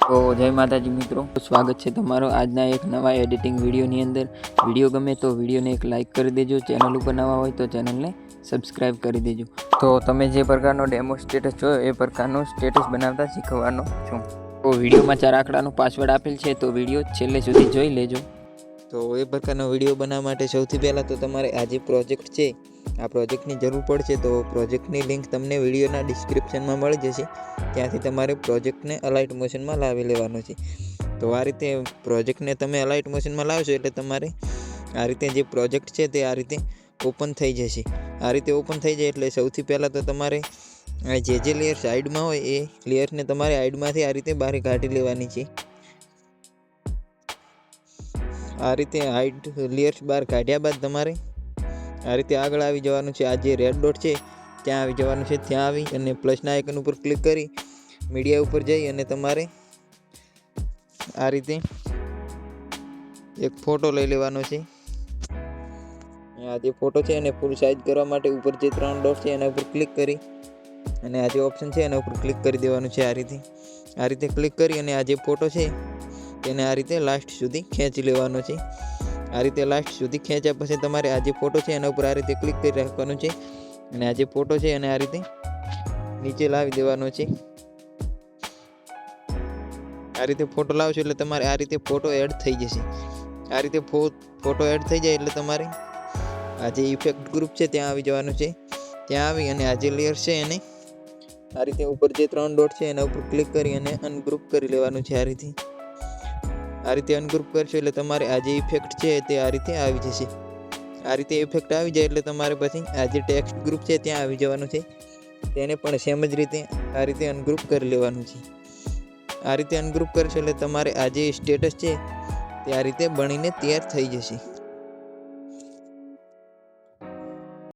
તો જય માતાજી મિત્રો, સ્વાગત છે તમારો આજના એક નવા એડિટિંગ વિડીયોની અંદર. વિડીયો ગમે તો વિડીયોને એક લાઇક કરી દેજો. ચેનલ ઉપર નવા હોય તો ચેનલને સબસ્ક્રાઈબ કરી દેજો. તો તમે જે પ્રકારનો ડેમો સ્ટેટસ જોયો એ પ્રકારનો સ્ટેટસ બનાવતા શીખવાનો છું. તો વિડીયોમાં 4 આંકડાનો પાસવર્ડ આપેલ છે, તો વિડીયો છેલ્લે સુધી જોઈ લેજો. તો એ પ્રકારનો વિડીયો બનાવવા માટે સૌથી પહેલાં તો તમારે આ જે પ્રોજેક્ટ છે આ પ્રોજેક્ટની જરૂર પડશે. તો પ્રોજેક્ટની લિંક તમને વિડીયોના ડિસ્ક્રિપ્શનમાં મળી જશે. ત્યાંથી તમારે પ્રોજેક્ટને અલાઇટ મોશનમાં લાવી લેવાનો છે. તો આ રીતે પ્રોજેક્ટને તમે અલાઇટ મોશનમાં લાવશો એટલે તમારે આ રીતે જે પ્રોજેક્ટ છે તે આ રીતે ઓપન થઈ જશે. આ રીતે ઓપન થઈ જાય એટલે સૌથી પહેલાં તો તમારે જે લેયર સાઈડમાં હોય એ લેયરને તમારે સાઈડમાંથી આ રીતે બહાર કાઢી લેવાની છે. આ રીતે હાઈડ લેયર્સ બહાર કાઢ્યા બાદ તમારે આ રીતે આગળ આવી જવાનું છે. આ જે રેડ ડોટ છે ત્યાં આવી જવાનું છે. ત્યાં આવી અને પ્લસના આઇકન ઉપર ક્લિક કરી મીડિયા ઉપર જઈ અને તમારે આ રીતે એક ફોટો લઈ લેવાનો છે. આ જે ફોટો છે એને ફૂલ સાઇઝ કરવા માટે ઉપર જે 3 ડોટ છે એના ઉપર ક્લિક કરી અને આ જે ઓપ્શન છે એના ઉપર ક્લિક કરી દેવાનું છે. આ રીતે ક્લિક કરી અને આ જે ફોટો છે તેને આ રીતે લાસ્ટ સુધી ખેંચી લેવાનો છે. આ રીતે લાસ્ટ સુધી ખેંચ્યા પછી તમારે આ જે ફોટો છે એના ઉપર આ રીતે ક્લિક કરી રાખવાનું છે અને આ જે ફોટો છે એને આ રીતે નીચે લાવી દેવાનો છે. આ રીતે ફોટો લાવશો એટલે તમારે આ રીતે ફોટો એડ થઈ જશે. આ રીતે ફોટો એડ થઈ જાય એટલે તમારે આ જે ઇફેક્ટ ગ્રુપ છે ત્યાં આવી જવાનું છે. ત્યાં આવી અને આ જે લેયર છે એને આ રીતે ઉપર જે 3 ડોટ છે એના ઉપર ક્લિક કરી અને અનગ્રુપ કરી લેવાનું છે. આ રીતે અનગ્રુપ કરશો એટલે તમારે આ જે ઇફેક્ટ છે તે આ રીતે આવી જશે. આ રીતે ઇફેક્ટ આવી જાય એટલે તમારે પછી આ જે ટેક્સ્ટ ગ્રુપ છે ત્યાં આવી જવાનું છે. તેને પણ સેમ જ રીતે આ રીતે અનગ્રુપ કરી લેવાનું છે. આ રીતે અનગ્રુપ કરશો એટલે તમારે આ જે સ્ટેટસ છે તે આ રીતે બનીને તૈયાર થઈ જશે.